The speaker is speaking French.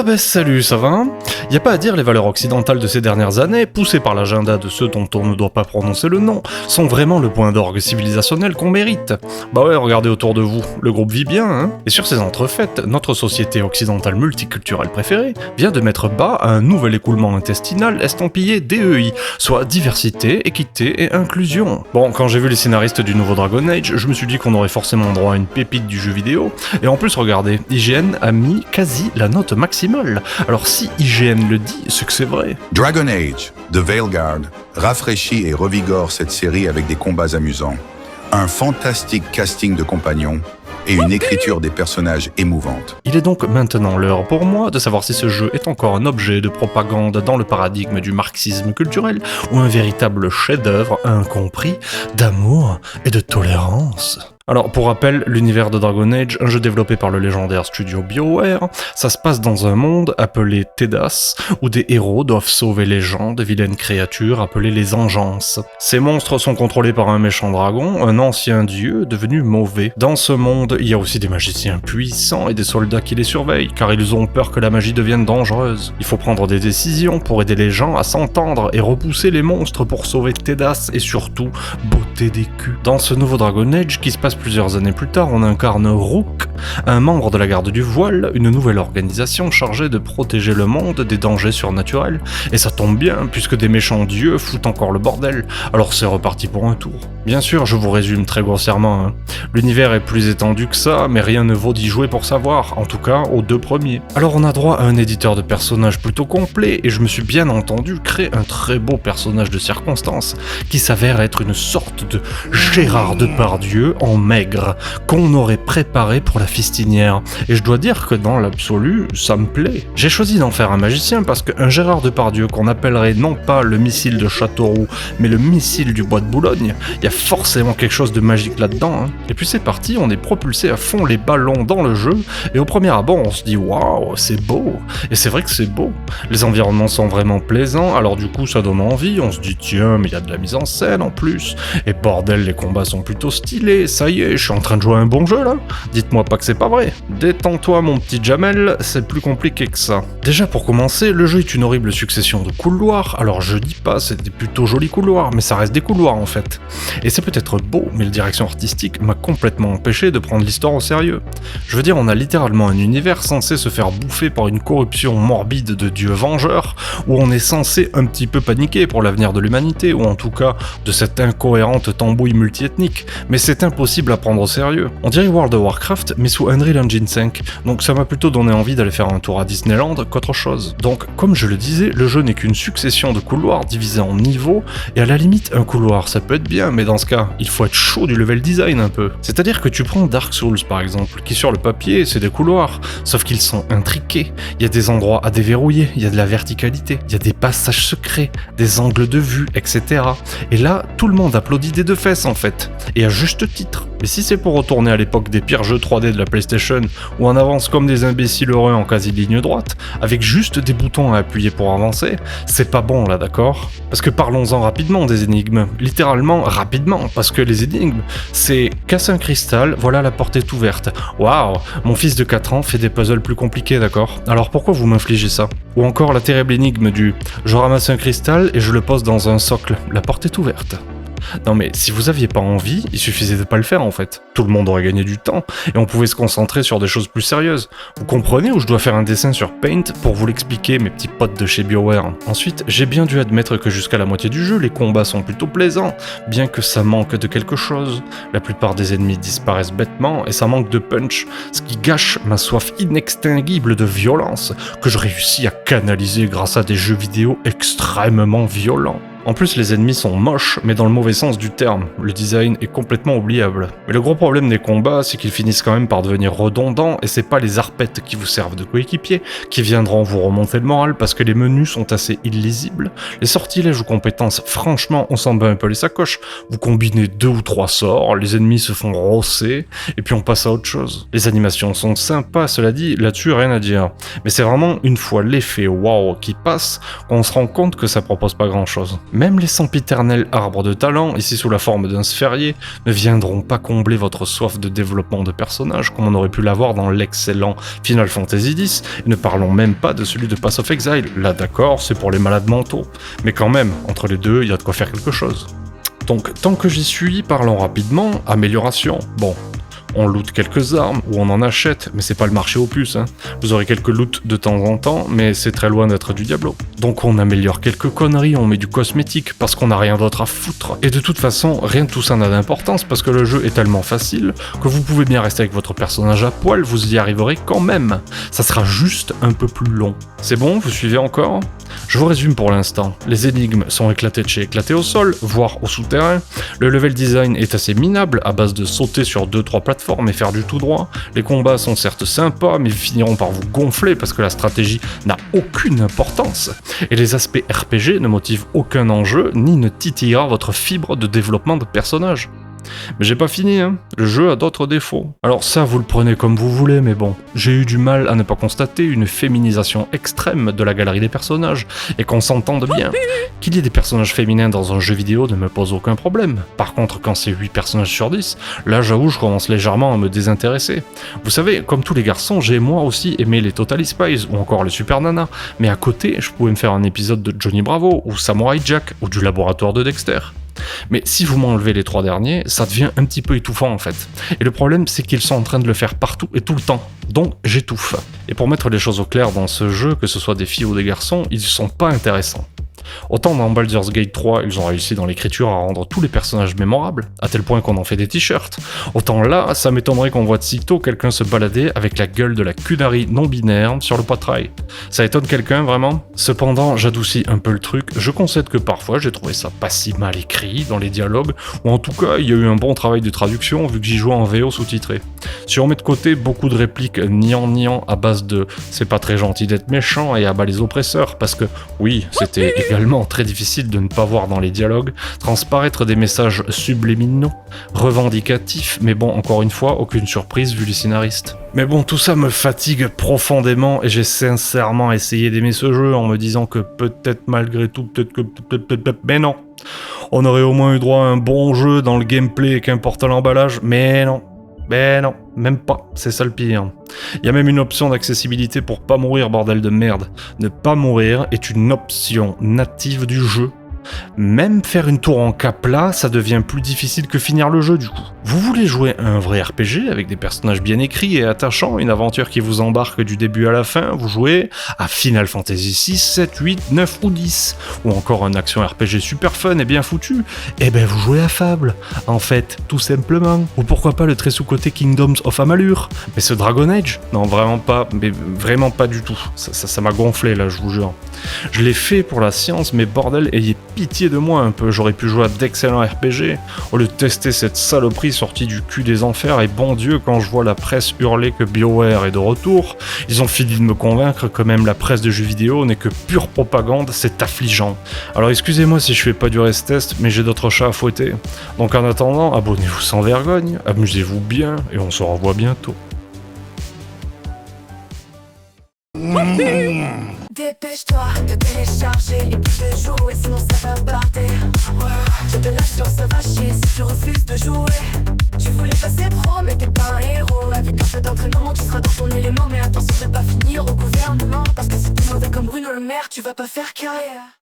ben salut, ça va? Y a pas à dire, les valeurs occidentales de ces dernières années, poussées par l'agenda de ceux dont on ne doit pas prononcer le nom, sont vraiment le point d'orgue civilisationnel qu'on mérite. Bah ouais, regardez autour de vous, le groupe vit bien, hein? Et sur ces entrefaites, notre société occidentale multiculturelle préférée vient de mettre bas à un nouvel écoulement intestinal estampillé DEI, soit diversité, équité et inclusion. Bon, quand j'ai vu les scénaristes du nouveau Dragon Age, je me suis dit qu'on aurait forcément droit à une pépite du jeu vidéo, et en plus regardez, IGN a mis quasi la note maximale. Alors si IGN le dit, c'est que c'est vrai. Dragon Age, The Veilguard, rafraîchit et revigore cette série avec des combats amusants, un fantastique casting de compagnons et une écriture des personnages émouvante. Il est donc maintenant l'heure pour moi de savoir si ce jeu est encore un objet de propagande dans le paradigme du marxisme culturel ou un véritable chef-d'œuvre incompris d'amour et de tolérance. Alors, pour rappel, l'univers de Dragon Age, un jeu développé par le légendaire studio BioWare, ça se passe dans un monde appelé Tedas, où des héros doivent sauver les gens de vilaines créatures appelées les Engences. Ces monstres sont contrôlés par un méchant dragon, un ancien dieu devenu mauvais. Dans ce monde, il y a aussi des magiciens puissants et des soldats qui les surveillent, car ils ont peur que la magie devienne dangereuse. Il faut prendre des décisions pour aider les gens à s'entendre et repousser les monstres pour sauver Tedas et surtout botter des culs. Dans ce nouveau Dragon Age, qui se passe plusieurs années plus tard, on incarne Rook, un membre de la garde du voile, une nouvelle organisation chargée de protéger le monde des dangers surnaturels. Et ça tombe bien, puisque des méchants dieux foutent encore le bordel, alors c'est reparti pour un tour. Bien sûr, je vous résume très grossièrement, hein. L'univers est plus étendu que ça, mais rien ne vaut d'y jouer pour savoir, en tout cas aux deux premiers. Alors on a droit à un éditeur de personnages plutôt complet, et je me suis bien entendu créer un très beau personnage de circonstance, qui s'avère être une sorte de Gérard Depardieu en maigre, qu'on aurait préparé pour la fistinière. Et je dois dire que dans l'absolu, ça me plaît. J'ai choisi d'en faire un magicien parce qu'un Gérard Depardieu qu'on appellerait non pas le missile de Châteauroux, mais le missile du bois de Boulogne, il y a forcément quelque chose de magique là-dedans, hein. Et puis c'est parti, on est propulsé à fond les ballons dans le jeu, et au premier abord on se dit waouh, c'est beau. Et c'est vrai que c'est beau. Les environnements sont vraiment plaisants, alors du coup ça donne envie, on se dit tiens, mais il y a de la mise en scène en plus, et bordel, les combats sont plutôt stylés, ça y est, je suis en train de jouer à un bon jeu là. Dites-moi pas que c'est pas vrai. Détends-toi mon petit Jamel, c'est plus compliqué que ça. Déjà pour commencer, le jeu est une horrible succession de couloirs, alors je dis pas c'est des plutôt jolis couloirs, mais ça reste des couloirs en fait. Et c'est peut-être beau, mais la direction artistique m'a complètement empêché de prendre l'histoire au sérieux. Je veux dire, on a littéralement un univers censé se faire bouffer par une corruption morbide de dieux vengeurs, où on est censé un petit peu paniquer pour l'avenir de l'humanité, ou en tout cas de cette incohérente tambouille multiethnique, mais c'est impossible à prendre au sérieux. On dirait World of Warcraft, mais sous Unreal Engine 5, donc ça m'a plutôt donné envie d'aller faire un tour à Disneyland qu'autre chose. Donc, comme je le disais, le jeu n'est qu'une succession de couloirs divisés en niveaux, et à la limite, un couloir ça peut être bien, mais dans ce cas, il faut être chaud du level design un peu. C'est-à-dire que tu prends Dark Souls par exemple, qui sur le papier, c'est des couloirs, sauf qu'ils sont intriqués, il y a des endroits à déverrouiller, il y a de la verticalité, il y a des passages secrets, des angles de vue, etc. Et là, tout le monde applaudit des deux fesses en fait, et à juste titre. Mais si c'est pour retourner à l'époque des pires jeux 3D de la PlayStation, où on avance comme des imbéciles heureux en quasi ligne droite, avec juste des boutons à appuyer pour avancer, c'est pas bon là, d'accord? Parce que parlons-en rapidement des énigmes, littéralement rapidement, parce que les énigmes, c'est casse un cristal, voilà la porte est ouverte. Waouh, mon fils de 4 ans fait des puzzles plus compliqués, d'accord? Alors pourquoi vous m'infligez ça? Ou encore la terrible énigme du je ramasse un cristal et je le pose dans un socle, la porte est ouverte. Non mais si vous aviez pas envie, il suffisait de pas le faire en fait. Tout le monde aurait gagné du temps, et on pouvait se concentrer sur des choses plus sérieuses. Vous comprenez où je dois faire un dessin sur Paint pour vous l'expliquer, mes petits potes de chez BioWare. Ensuite, j'ai bien dû admettre que jusqu'à la moitié du jeu, les combats sont plutôt plaisants, bien que ça manque de quelque chose. La plupart des ennemis disparaissent bêtement, et ça manque de punch, ce qui gâche ma soif inextinguible de violence, que je réussis à canaliser grâce à des jeux vidéo extrêmement violents. En plus, les ennemis sont moches, mais dans le mauvais sens du terme. Le design est complètement oubliable. Mais le gros problème des combats, c'est qu'ils finissent quand même par devenir redondants, et c'est pas les arpettes qui vous servent de coéquipier qui viendront vous remonter le moral parce que les menus sont assez illisibles. Les sortilèges ou compétences, franchement, on s'en bat un peu les sacoches. Vous combinez 2 ou 3 sorts, les ennemis se font rosser, et puis on passe à autre chose. Les animations sont sympas, cela dit, là-dessus rien à dire. Mais c'est vraiment une fois l'effet wow qui passe, qu'on se rend compte que ça propose pas grand-chose. Même les sempiternels arbres de talent, ici sous la forme d'un sphérié, ne viendront pas combler votre soif de développement de personnages comme on aurait pu l'avoir dans l'excellent Final Fantasy X, et ne parlons même pas de celui de Path of Exile. Là d'accord, c'est pour les malades mentaux, mais quand même, entre les deux, il y a de quoi faire quelque chose. Donc, tant que j'y suis, parlons rapidement, amélioration. Bon, on loot quelques armes, ou on en achète, mais c'est pas le marché aux puces, hein. Vous aurez quelques loots de temps en temps, mais c'est très loin d'être du Diablo. Donc on améliore quelques conneries, on met du cosmétique, parce qu'on n'a rien d'autre à foutre. Et de toute façon, rien de tout ça n'a d'importance, parce que le jeu est tellement facile, que vous pouvez bien rester avec votre personnage à poil, vous y arriverez quand même. Ça sera juste un peu plus long. C'est bon, vous suivez encore ? Je vous résume pour l'instant. Les énigmes sont éclatées de chez éclatées au sol, voire au souterrain. Le level design est assez minable, à base de sauter sur 2-3 plateformes et faire du tout droit. Les combats sont certes sympas, mais finiront par vous gonfler parce que la stratégie n'a aucune importance. Et les aspects RPG ne motivent aucun enjeu, ni ne titillera votre fibre de développement de personnage. Mais j'ai pas fini, hein. Le jeu a d'autres défauts. Alors ça, vous le prenez comme vous voulez, mais bon, j'ai eu du mal à ne pas constater une féminisation extrême de la galerie des personnages, et qu'on s'entende bien. Qu'il y ait des personnages féminins dans un jeu vidéo ne me pose aucun problème. Par contre, quand c'est 8 personnages sur 10, là j'avoue je commence légèrement à me désintéresser. Vous savez, comme tous les garçons, j'ai moi aussi aimé les Totally Spies, ou encore les Super Nana, mais à côté, je pouvais me faire un épisode de Johnny Bravo, ou Samurai Jack, ou du laboratoire de Dexter. Mais si vous m'enlevez les 3 derniers, ça devient un petit peu étouffant en fait. Et le problème, c'est qu'ils sont en train de le faire partout et tout le temps. Donc j'étouffe. Et pour mettre les choses au clair dans ce jeu, que ce soit des filles ou des garçons, ils sont pas intéressants. Autant dans Baldur's Gate 3, ils ont réussi dans l'écriture à rendre tous les personnages mémorables, à tel point qu'on en fait des t-shirts. Autant là, ça m'étonnerait qu'on voit de sitôt quelqu'un se balader avec la gueule de la Kunari non-binaire sur le poitrail. Ça étonne quelqu'un, vraiment ? Cependant, j'adoucis un peu le truc, je concède que parfois j'ai trouvé ça pas si mal écrit dans les dialogues, ou en tout cas, il y a eu un bon travail de traduction vu que j'y jouais en VO sous-titré. Si on met de côté beaucoup de répliques niant à base de « c'est pas très gentil d'être méchant » et « abat les oppresseurs », parce que, oui, c'était également très difficile de ne pas voir dans les dialogues transparaître des messages subliminaux, revendicatifs, mais bon, encore une fois, aucune surprise vu les scénaristes. Mais bon, tout ça me fatigue profondément et j'ai sincèrement essayé d'aimer ce jeu en me disant que peut-être malgré tout, mais non. On aurait au moins eu droit à un bon jeu dans le gameplay et qu'importe l'emballage, mais non. Ben non, même pas, c'est ça le pire. Il y a même une option d'accessibilité pour pas mourir, bordel de merde. Ne pas mourir est une option native du jeu. Même faire une tour en capla, ça devient plus difficile que finir le jeu du coup. Vous voulez jouer un vrai RPG avec des personnages bien écrits et attachants, une aventure qui vous embarque du début à la fin, vous jouez à Final Fantasy 6, 7, 8, 9 ou 10, ou encore un action RPG super fun et bien foutu, et ben vous jouez à Fable, en fait, tout simplement. Ou pourquoi pas le très sous-côté Kingdoms of Amalur. Mais ce Dragon Age, non vraiment pas, mais vraiment pas du tout. Ça m'a gonflé là, je vous jure. Je l'ai fait pour la science, mais bordel, ayez pitié de moi un peu, j'aurais pu jouer à d'excellents RPG, au lieu de tester cette saloperie sortie du cul des enfers, et bon Dieu, quand je vois la presse hurler que BioWare est de retour, ils ont fini de me convaincre que même la presse de jeux vidéo n'est que pure propagande, c'est affligeant. Alors excusez-moi si je fais pas du rest test, mais j'ai d'autres chats à fouetter. Donc en attendant, abonnez-vous sans vergogne, amusez-vous bien, et on se revoit bientôt. Dépêche-toi de télécharger et puis de jouer, sinon ça va barder. J'ai de la chance, ça va chier si tu refuses de jouer. Tu voulais passer pro, mais t'es pas un héros. Avec un peu d'entraînement, tu seras dans ton élément. Mais attention de pas finir au gouvernement, parce que si t'es mauvais comme Bruno Le Maire, tu vas pas faire carrière.